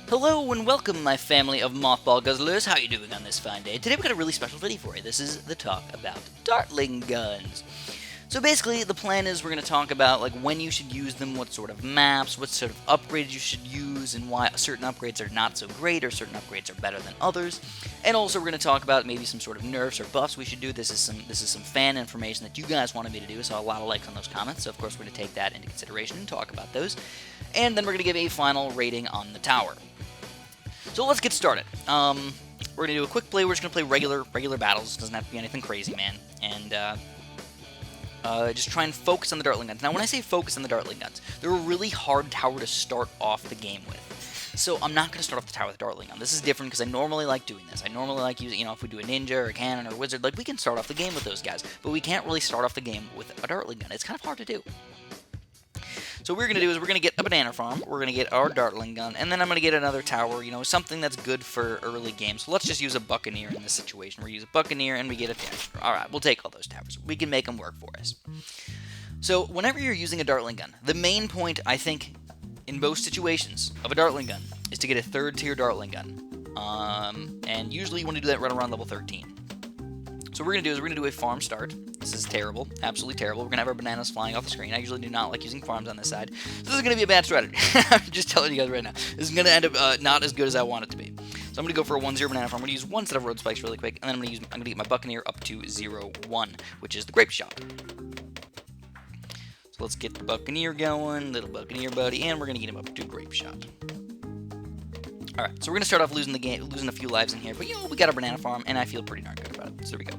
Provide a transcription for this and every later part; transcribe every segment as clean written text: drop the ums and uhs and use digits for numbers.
Hello and welcome, my family of mothball guzzlers. How are you doing on this fine day? Today we've got a really special video for you. This is the talk about Dartling guns. So basically, the plan is we're going to talk about like when you should use them, what sort of maps, what sort of upgrades you should use, and why certain upgrades are not so great or certain upgrades are better than others. And also we're going to talk about maybe some sort of nerfs or buffs we should do. This is some fan information that you guys wanted me to do, so a lot of likes on those comments. So of course we're going to take that into consideration and talk about those. And then we're going to give a final rating on the tower. So let's get started. We're gonna do a quick play. We're just gonna play regular battles. Doesn't have to be anything crazy, man. And just try and focus on the Dartling guns. Now, when I say focus on the Dartling guns, they're a really hard tower to start off the game with. So I'm not gonna start off the tower with a Dartling gun. This is different because I normally like doing this. I normally like using, if we do a ninja or a cannon or a wizard, like we can start off the game with those guys, but we can't really start off the game with a Dartling gun. It's kind of hard to do. So what we're going to do is we're going to get a banana farm, we're going to get our Dartling gun, and then I'm going to get another tower, something that's good for early games. So let's just use a Buccaneer in this situation. We use a Buccaneer and we get a Dasher. Alright, we'll take all those towers. We can make them work for us. So whenever you're using a Dartling gun, the main point, I think, in most situations of a Dartling gun is to get a third tier Dartling gun. And usually you want to do that right around level 13. So what we're going to do is we're going to do a farm start. This is terrible. Absolutely terrible. We're going to have our bananas flying off the screen. I usually do not like using farms on this side. So this is going to be a bad strategy. I'm just telling you guys right now. This is going to end up not as good as I want it to be. So I'm going to go for a 1-0 banana farm. I'm going to use one set of road spikes really quick. And then I'm going to get my Buccaneer up to 0-1, which is the grape shot. So let's get the Buccaneer going. Little Buccaneer buddy. And we're going to get him up to grape shot. Alright, so we're going to start off losing a few lives in here, but we got our banana farm, and I feel pretty darn good about it. So there we go.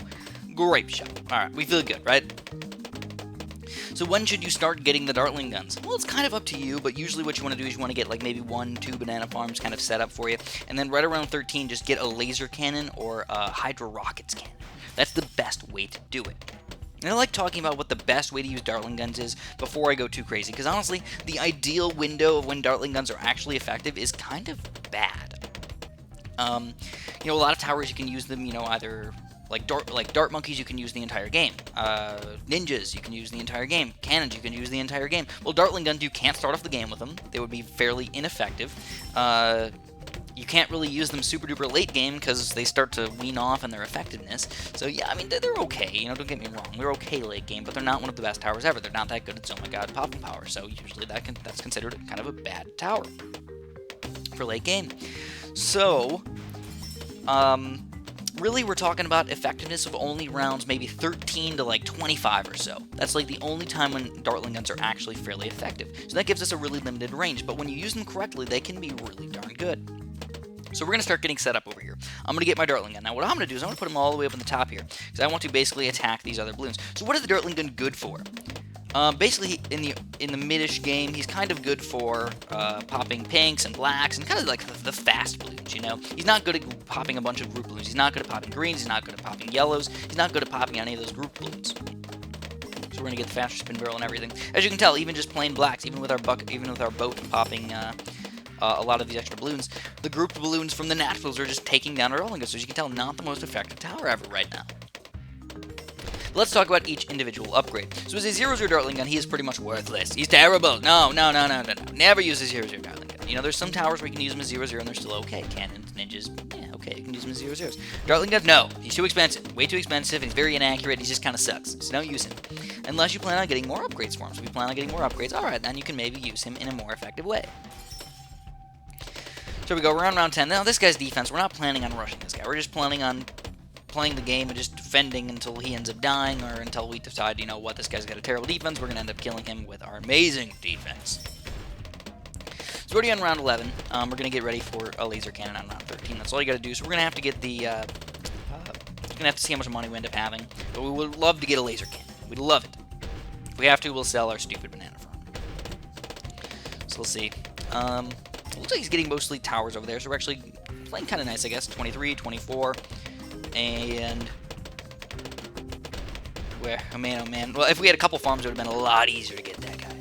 Grape shot. Alright, we feel good, right? So when should you start getting the Dartling guns? Well, it's kind of up to you, but usually what you want to do is you want to get like maybe 1-2 banana farms kind of set up for you, and then right around 13, just get a laser cannon or a Hydro Rockets cannon. That's the best way to do it. And I like talking about what the best way to use Dartling guns is before I go too crazy, because honestly, the ideal window of when Dartling guns are actually effective is kind of bad. A lot of towers you can use them, either like dart monkeys you can use the entire game. Ninjas you can use the entire game. Cannons you can use the entire game. Well, Dartling guns you can't start off the game with them. They would be fairly ineffective. You can't really use them super duper late game because they start to wean off in their effectiveness. So yeah, I mean they're okay. Don't get me wrong, they're okay late game, but they're not one of the best towers ever. They're not that good at oh my god popping power. So usually that's considered kind of a bad tower for late game. So really we're talking about effectiveness of only rounds maybe 13 to like 25 or so. That's like the only time when Dartling guns are actually fairly effective. So that gives us a really limited range, but when you use them correctly, they can be really darn good. So we're going to start getting set up over here. I'm going to get my Dartling gun. Now what I'm going to do is I'm going to put them all the way up on the top here, because I want to basically attack these other balloons. So what is the Dartling gun good for? Basically, in the mid-ish game, he's kind of good for popping pinks and blacks and kind of like the fast balloons, He's not good at popping a bunch of group balloons. He's not good at popping greens. He's not good at popping yellows. He's not good at popping any of those group balloons. So we're going to get the faster spin barrel and everything. As you can tell, even just plain blacks, even with our boat popping a lot of these extra balloons, the grouped balloons from the naturals are just taking down our Dartling guns. So as you can tell, not the most effective tower ever right now. Let's talk about each individual upgrade. So as a 0-0 Dartling gun, he is pretty much worthless. He's terrible. No. Never use a 0-0 Dartling gun. There's some towers where you can use them as 0-0 and they're still okay. Cannons, ninjas, yeah, okay, you can use them as 0-0s. Dartling gun, no. He's too expensive. Way too expensive, and he's very inaccurate. He just kind of sucks. So don't use him. Unless you plan on getting more upgrades for him. So if you plan on getting more upgrades, alright, then you can maybe use him in a more effective way. So we go around round 10. Now, this guy's defense, we're not planning on rushing this guy. We're just planning on playing the game and just defending until he ends up dying, or until we decide, what, this guy's got a terrible defense. We're going to end up killing him with our amazing defense. So we're already on round 11. We're going to get ready for a laser cannon on round 13. That's all you got to do. So we're going to have to get the, we're going to have to see how much money we end up having. But we would love to get a laser cannon. We'd love it. If we have to, we'll sell our stupid banana farm. So we'll see. Looks like he's getting mostly towers over there, so we're actually playing kind of nice, I guess. 23, 24, and where? Oh man. Well, if we had a couple farms, it would have been a lot easier to get that guy. So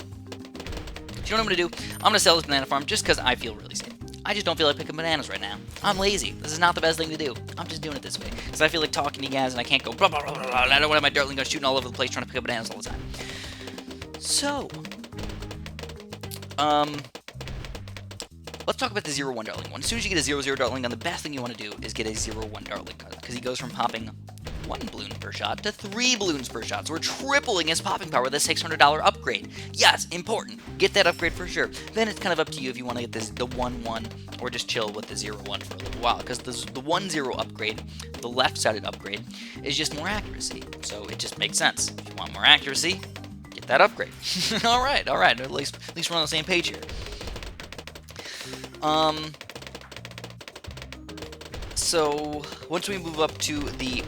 you know what I'm going to do? I'm going to sell this banana farm just because I feel really safe. I just don't feel like picking bananas right now. I'm lazy. This is not the best thing to do. I'm just doing it this way. Because I feel like talking to you guys and I can't go blah, blah, blah, blah, blah. I don't want to have my Dartling gun shooting all over the place trying to pick up bananas all the time. So, let's talk about the 0-1 Dartling gun. As soon as you get a 0-0 Dartling gun, the best thing you want to do is get a 0-1 Dartling gun, because he goes from popping 1 balloon per shot to 3 balloons per shot. So we're tripling his popping power with a $600 upgrade. Yes, important. Get that upgrade for sure. Then it's kind of up to you if you want to get the 1-1 or just chill with the 0-1 for a little while, because the 1-0 upgrade, the left-sided upgrade, is just more accuracy. So it just makes sense. If you want more accuracy, get that upgrade. all right. At least we're on the same page here. So once we move up to the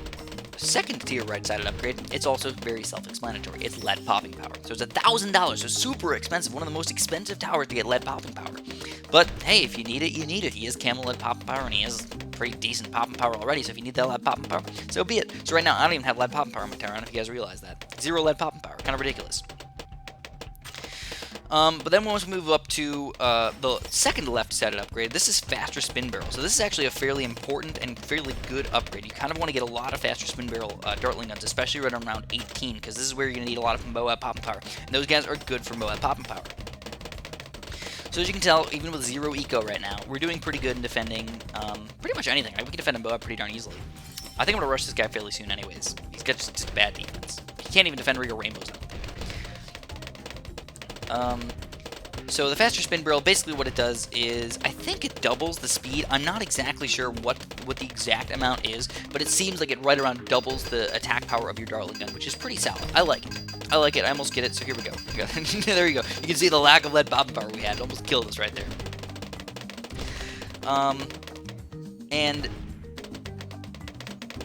second tier right-sided upgrade, it's also very self-explanatory. It's lead popping power. So it's $1,000, so super expensive. One of the most expensive towers to get lead popping power. But hey, if you need it, you need it. He is camo lead popping power, and he has pretty decent popping power already, so if you need that lead popping power, so be it. So right now, I don't even have lead popping power in my tower. I don't know if you guys realize that. 0 lead popping power. Kind of ridiculous. But then once we move up to the second left-sided upgrade, this is faster spin barrel. So this is actually a fairly important and fairly good upgrade. You kind of want to get a lot of faster spin barrel Dartling guns, especially right around 18, because this is where you're going to need a lot of Moab popping power. And those guys are good for Moab popping power. So as you can tell, even with 0 eco right now, we're doing pretty good in defending pretty much anything. We can defend a Moab pretty darn easily. I think I'm going to rush this guy fairly soon anyways. He's got just bad defense. He can't even defend Regal Rainbows, I don't think. So the faster spin barrel, basically what it does is, I think it doubles the speed. I'm not exactly sure what the exact amount is, but it seems like it right around doubles the attack power of your Dartling gun, which is pretty solid. I like it. I almost get it, so here we go. There you go. You can see the lack of lead popping power we had. It almost killed us right there. And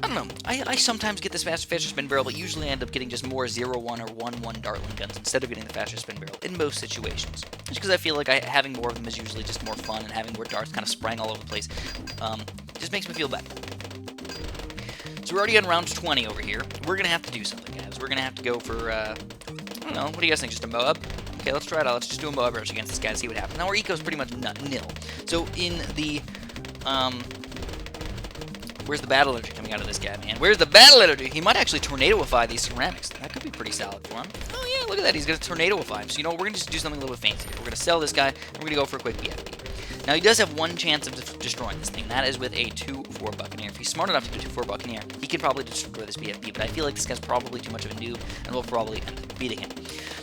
I don't know. I sometimes get this faster spin barrel, but usually I end up getting just more 0-1 or 1-1 Dartling guns instead of getting the faster spin barrel in most situations. Just because I feel like having more of them is usually just more fun, and having more darts kind of spraying all over the place just makes me feel better. So we're already on round 20 over here. We're going to have to do something, guys. We're going to have to go for, I don't know, what do you guys think? Just a Moab? Okay, let's try it out. Let's just do a Moab rush against this guy and see what happens. Now our eco is pretty much nil. So in the, where's the battle energy coming out of this guy, man? Where's the battle energy? He might actually tornadoify these ceramics. That could be pretty solid for him. Oh yeah, look at that. He's going to tornadoify him. So you know, we're going to just do something a little bit fancy here. We're going to sell this guy, and we're going to go for a quick BFB. Now he does have one chance of destroying this thing. That is with a 2-4 Buccaneer. If he's smart enough to do 2-4 Buccaneer, he can probably destroy this BFB, but I feel like this guy's probably too much of a noob, and we'll probably end up beating him.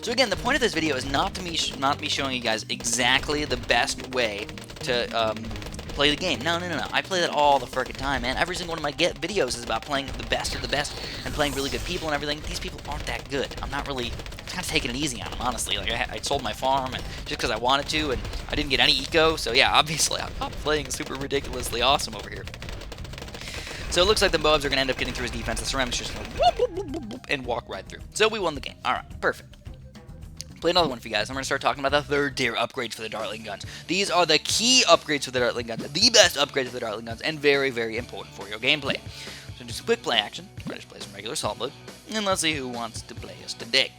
So again, the point of this video is not me showing you guys exactly the best way to play the game. No. I play that all the frickin' time, man. Every single one of my videos is about playing the best of the best and playing really good people and everything. These people aren't that good. I'm kind of taking it easy on them, honestly. Like, I sold my farm and just because I wanted to, and I didn't get any eco, so yeah, obviously I'm not playing super ridiculously awesome over here. So it looks like the Moabs are going to end up getting through his defense. The ceramics just going to whoop, whoop, whoop, whoop, and walk right through. So we won the game. Alright, perfect. Play another one for you guys. I'm going to start talking about the third tier upgrades for the Dartling guns. These are the key upgrades for the Dartling guns, the best upgrades for the Dartling guns, and very, very important for your gameplay. So just a quick play action. We're going to just play some regular Salt Mode, and let's see who wants to play us today.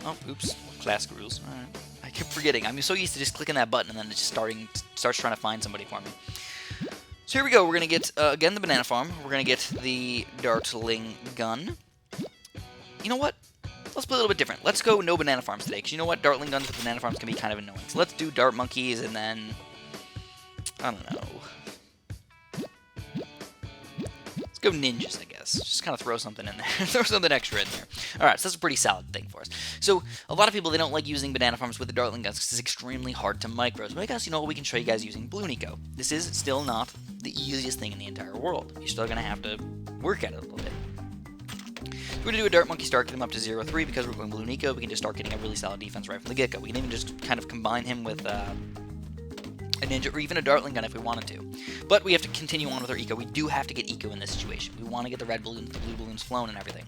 Oh, oops. Classic rules. Alright. I keep forgetting. I'm so used to just clicking that button and then it just starts trying to find somebody for me. So here we go. We're going to get, again, the Banana Farm. We're going to get the Dartling gun. You know what? Let's play a little bit different. Let's go no Banana Farms today, because you know what? Dartling guns with Banana Farms can be kind of annoying. So let's do Dart Monkeys, and then, I don't know. Let's go Ninjas, I guess. Just kind of throw something in there. Throw something extra in there. Alright, so that's a pretty solid thing for us. So, a lot of people, they don't like using Banana Farms with the Dartling guns, because it's extremely hard to micros. But I guess, you know, we can show you guys using Balloon Eco. This is still not the easiest thing in the entire world. You're still going to have to work at it a little bit. We're going to do a Dart Monkey start, get him up to 0-3, because we're going Balloon Eco, we can just start getting a really solid defense right from the get-go. We can even just kind of combine him with a Ninja, or even a Dartling gun if we wanted to. But we have to continue on with our Eco. We do have to get Eco in this situation. We want to get the red balloons, the blue balloons flown and everything.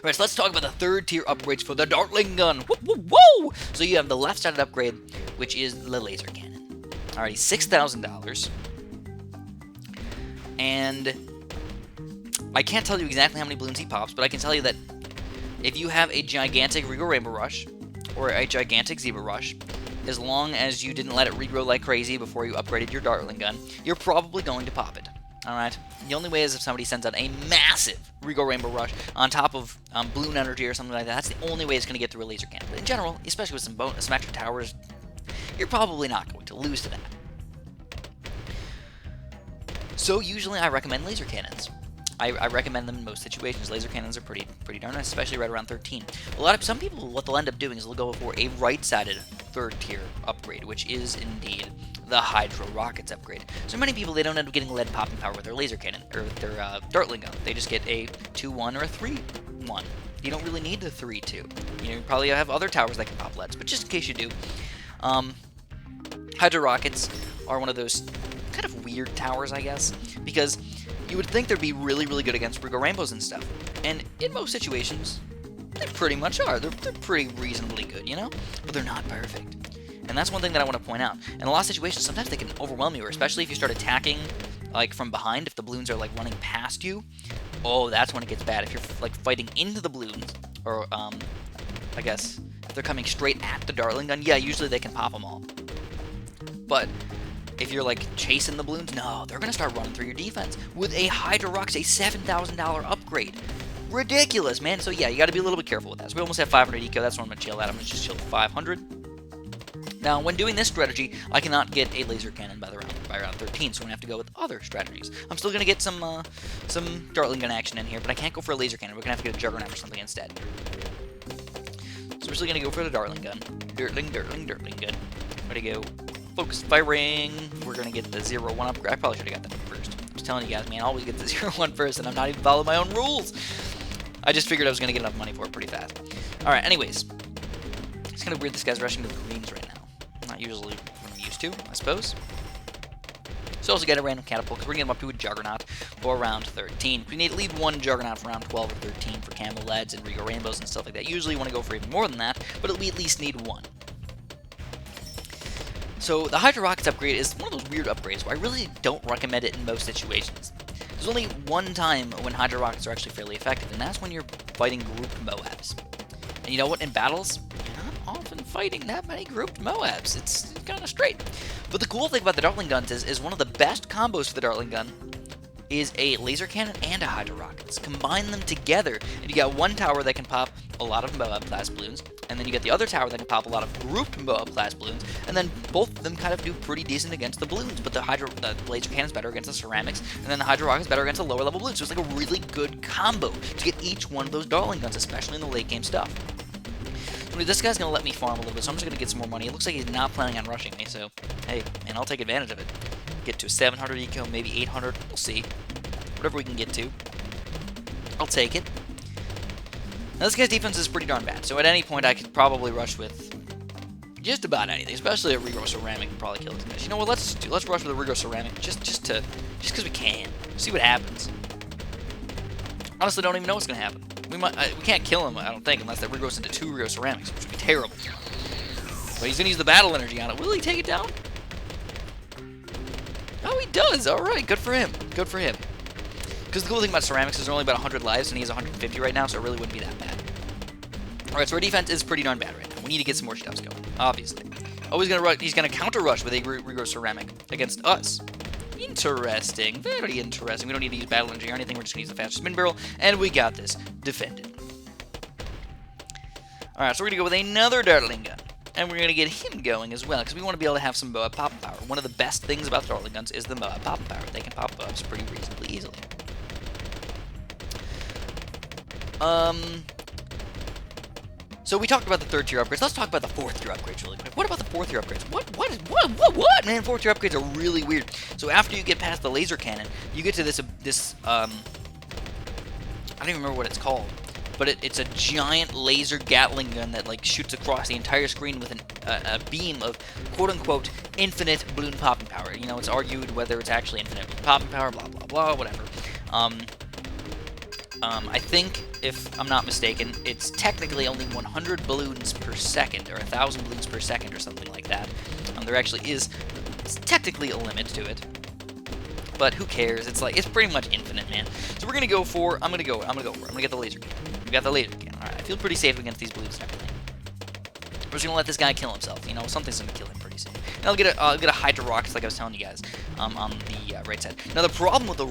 Alright, so let's talk about the third tier upgrades for the Dartling gun. Woo, woo, woo! So you have the left-sided upgrade, which is the laser cannon. Alrighty, $6,000. And I can't tell you exactly how many balloons he pops, but I can tell you that if you have a gigantic Regal Rainbow Rush or a gigantic Zebra Rush, as long as you didn't let it regrow like crazy before you upgraded your Dartling gun, you're probably going to pop it. Alright? The only way is if somebody sends out a massive Regal Rainbow Rush on top of balloon energy or something like that. That's the only way it's going to get through a laser cannon. But in general, especially with some extra towers, you're probably not going to lose to that. So usually I recommend laser cannons. I recommend them in most situations. Laser cannons are pretty darn nice, especially right around 13. Some people, what they'll end up doing is they'll go for a right-sided third tier upgrade, which is indeed the Hydro Rockets upgrade. So many people, they don't end up getting lead popping power with their laser cannon, or with their Dartling gun. They just get a 2-1 or a 3-1. You don't really need the 3-2. You probably have other towers that can pop leads, but just in case you do, Hydro Rockets are one of those kind of weird towers, I guess, because you would think they'd be really good against Rigo Rainbows and stuff, and in most situations, they pretty much are. They're pretty reasonably good, you know? But they're not perfect. And that's one thing that I want to point out. In a lot of situations, sometimes they can overwhelm you, or especially if you start attacking, like, from behind, if the balloons are, like, running past you. Oh, that's when it gets bad. If you're, like, fighting into the balloons, or, I guess, if they're coming straight at the Dartling gun, yeah, usually they can pop them all. But if you're, like, chasing the balloons, no, they're going to start running through your defense with a Hydro Rockets, a $7,000 upgrade. Ridiculous, man. So, yeah, you got to be a little bit careful with that. So we almost have 500 eco. That's what I'm going to chill at. I'm going to just chill at 500. Now, when doing this strategy, I cannot get a laser cannon by round 13, so I'm going to have to go with other strategies. I'm still going to get some Dartling gun action in here, but I can't go for a laser cannon. We're going to have to get a Juggernaut or something instead. So we're still going to go for the Dartling gun. Dartling gun. I'm going to go focus firing. We're going to get the 0-1 upgrade. I probably should have got that first. I was telling you guys, man, I always get the 0-1 first, and I'm not even following my own rules. I just figured I was going to get enough money for it pretty fast. Alright, anyways. It's kind of weird this guy's rushing to the greens right now. Not usually what I'm used to, I suppose. So also get a random catapult, because we're going to get him up to a Juggernaut for round 13. We need at least one Juggernaut for round 12 or 13 for Camo Leads and Rigo Rainbows and stuff like that. Usually you want to go for even more than that, but we at least need one. So the Hydro Rockets upgrade is one of those weird upgrades where I really don't recommend it in most situations. There's only one time when Hydro Rockets are actually fairly effective, and that's when you're fighting grouped Moabs. And you know what? In battles, you're not often fighting that many grouped Moabs. It's kind of straight. But the cool thing about the Dartling guns is one of the best combos for the Dartling gun is a laser cannon and a Hydro Rockets. Combine them together, and you got one tower that can pop a lot of Moab-class balloons, and then you get the other tower that can pop a lot of grouped Moab-class balloons, and then both of them kind of do pretty decent against the balloons, but the laser cannon's better against the ceramics, and then the Hydro Rocket's better against the lower-level balloons, so it's like a really good combo to get each one of those Dartling guns, especially in the late-game stuff. So this guy's going to let me farm a little bit, so I'm just going to get some more money. It looks like he's not planning on rushing me, so, hey, man, I'll take advantage of it. Get to 700 eco, maybe 800, we'll see. Whatever we can get to. I'll take it. Now, this guy's defense is pretty darn bad, so at any point I could probably rush with just about anything, especially a Rigo Ceramic can probably kill this guy. You know what, let's rush with a Rigo Ceramic, just because we can. See what happens. Honestly, don't even know what's going to happen. We can't kill him, I don't think, unless that Rigo's into 2 Rigo Ceramics, which would be terrible. But he's going to use the battle energy on it. Will he take it down? Oh, he does! Alright, good for him. Good for him. Because the cool thing about ceramics is they're only about 100 lives, and he has 150 right now, so it really wouldn't be that bad. Alright, so our defense is pretty darn bad right now. We need to get some more stuffs going, obviously. Oh, he's gonna counter rush with a Rigo Ceramic against us. Interesting. Very interesting. We don't need to use battle energy or anything. We're just gonna use the faster spin barrel, and we got this defended. Alright, so we're gonna go with another Dartling gun. And we're going to get him going as well, because we want to be able to have some Moab popping power. One of the best things about the Dartling guns is the Moab popping power. They can pop Moabs pretty reasonably easily. So we talked about the 3rd tier upgrades. Let's talk about the 4th tier upgrades really quick. What about the 4th tier upgrades? What? Man, 4th tier upgrades are really weird. So after you get past the laser cannon, you get to this I don't even remember what it's called. But it's a giant laser Gatling gun that like shoots across the entire screen with a beam of quote-unquote infinite balloon popping power. You know, it's argued whether it's actually infinite balloon popping power, blah blah blah, whatever. I think, if I'm not mistaken, it's technically only 100 balloons per second, or 1,000 balloons per second, or something like that. There actually is technically a limit to it. But who cares? It's pretty much infinite, man. So we're gonna go for. I'm gonna get the laser cannon. We got the laser cannon. All right, I feel pretty safe against these balloons and everything. We're just gonna let this guy kill himself. You know, something's gonna kill him pretty soon. And I'll get a Hydro Rockets, like I was telling you guys. on the right side. Now the problem with the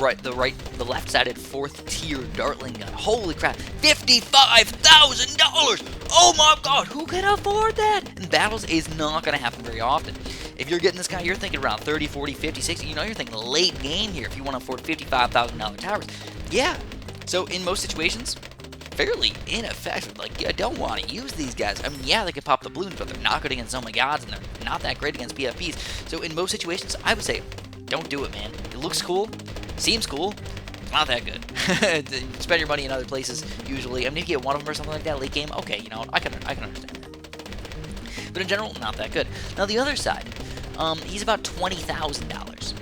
left-sided 4th tier Dartling gun, holy crap, $55,000! Oh my god, who can afford that? In battles is not going to happen very often. If you're getting this guy, you're thinking around 30, 40, 50, 60, you're thinking late game here if you want to afford $55,000 towers. Yeah, so in most situations, fairly ineffective. Like, you don't want to use these guys. I mean, yeah, they can pop the balloons, but they're not good against oh my gods, and they're not that great against PFPs. So in most situations, I would say, don't do it, man. It looks cool, seems cool, not that good. Spend your money in other places, usually. I mean, if you get one of them or something like that late game, okay, I can understand that. But in general, not that good. Now, the other side, he's about $20,000.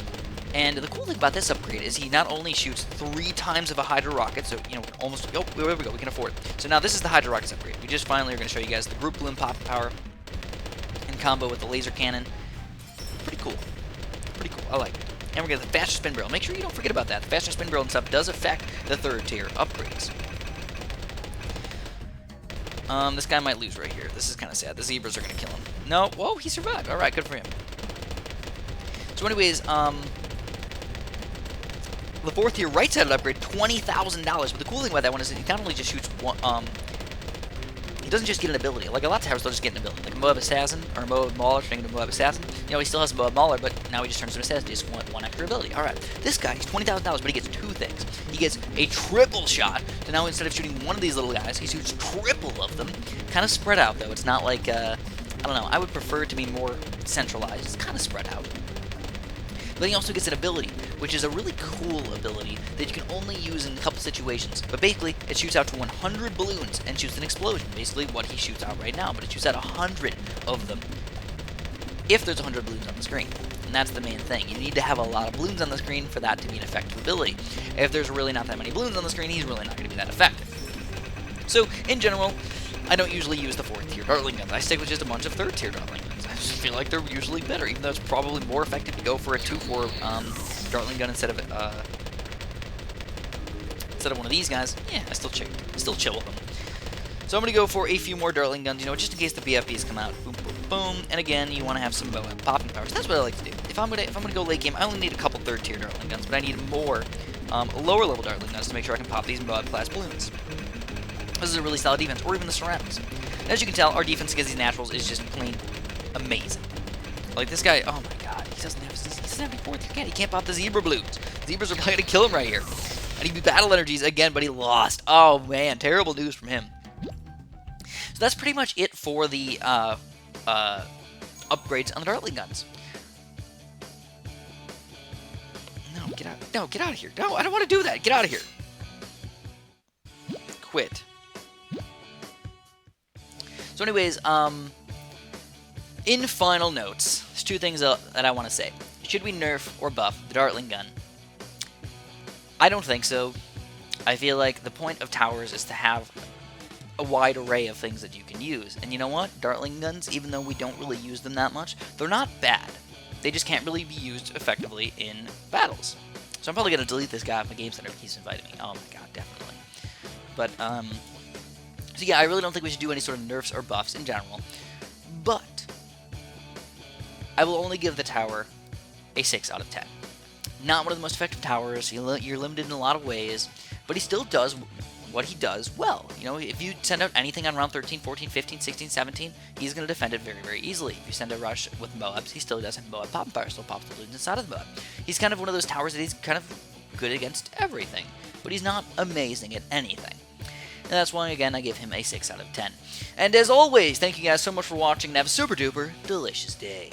And the cool thing about this upgrade is he not only shoots 3 times of a Hydra rocket, so, almost, oh, there we go, we can afford it. So now this is the Hydra rockets upgrade. We just finally are going to show you guys the group balloon pop power in combo with the laser cannon. Pretty cool. Pretty cool. I like it. And we're going to the faster spin barrel. Make sure you don't forget about that. The faster spin barrel and stuff does affect the 3rd tier upgrades. This guy might lose right here. This is kind of sad. The zebras are going to kill him. No. Whoa, he survived. All right, good for him. So anyways, the 4th tier right-sided upgrade, $20,000. But the cool thing about that one is that he not only just shoots one, he doesn't just get an ability. Like a lot of towers, they'll just get an ability. Like Moab Assassin or Moab Mauler, turning into Moab Assassin. He still has Moab Mauler, but now he just turns into Assassin. He just wants one extra ability. All right, this guy, he's $20,000, but he gets 2 things. He gets a triple shot. So now instead of shooting one of these little guys, he shoots triple of them. Kind of spread out though. It's not like I don't know. I would prefer it to be more centralized. It's kind of spread out. But he also gets an ability, which is a really cool ability that you can only use in a couple situations. But basically, it shoots out to 100 balloons and shoots an explosion. Basically, what he shoots out right now, but it shoots out 100 of them. If there's 100 balloons on the screen. And that's the main thing. You need to have a lot of balloons on the screen for that to be an effective ability. If there's really not that many balloons on the screen, he's really not going to be that effective. So, in general, I don't usually use the 4th tier Dartling guns. I stick with just a bunch of 3rd tier Dartling guns. I just feel like they're usually better, even though it's probably more effective to go for a 2-4 Dartling gun instead of one of these guys. Yeah, I still chill with them. So I'm going to go for a few more Dartling guns, just in case the BFBs come out. Boom, boom, boom. And again, you want to have some popping powers. That's what I like to do. If I'm gonna go late game, I only need a couple 3rd tier Dartling guns, but I need more lower level Dartling guns to make sure I can pop these Moab class balloons. This is a really solid defense, or even the surrounds. And as you can tell, our defense against these naturals is just plain amazing. Like this guy, oh my god, he doesn't have any 4th tier. He can't pop the zebra balloons. Zebras are probably gonna kill him right here. And he'd be battle energies again, but he lost. Oh man, terrible news from him. So that's pretty much it for the upgrades on the Dartling guns. No, get out! No, get out of here! No, I don't want to do that. Get out of here! Quit. So anyways, in final notes, there's 2 things that I want to say. Should we nerf or buff the Dartling gun? I don't think so. I feel like the point of towers is to have a wide array of things that you can use. And you know what? Dartling guns, even though we don't really use them that much, they're not bad. They just can't really be used effectively in battles. So I'm probably going to delete this guy off my game center if he's invited me. Oh my god, definitely. But, so yeah, I really don't think we should do any sort of nerfs or buffs in general. But I will only give the tower a 6 out of 10. Not one of the most effective towers. You're limited in a lot of ways, but he still does what he does well. If you send out anything on round 13, 14, 15, 16, 17, he's going to defend it very, very easily. If you send a rush with Moabs, he still does have Moab pop fire, still pops the balloons inside of the Moab. He's kind of one of those towers that he's kind of good against everything, but he's not amazing at anything. And that's why, again, I give him a 6 out of 10. And as always, thank you guys so much for watching, and have a super duper delicious day.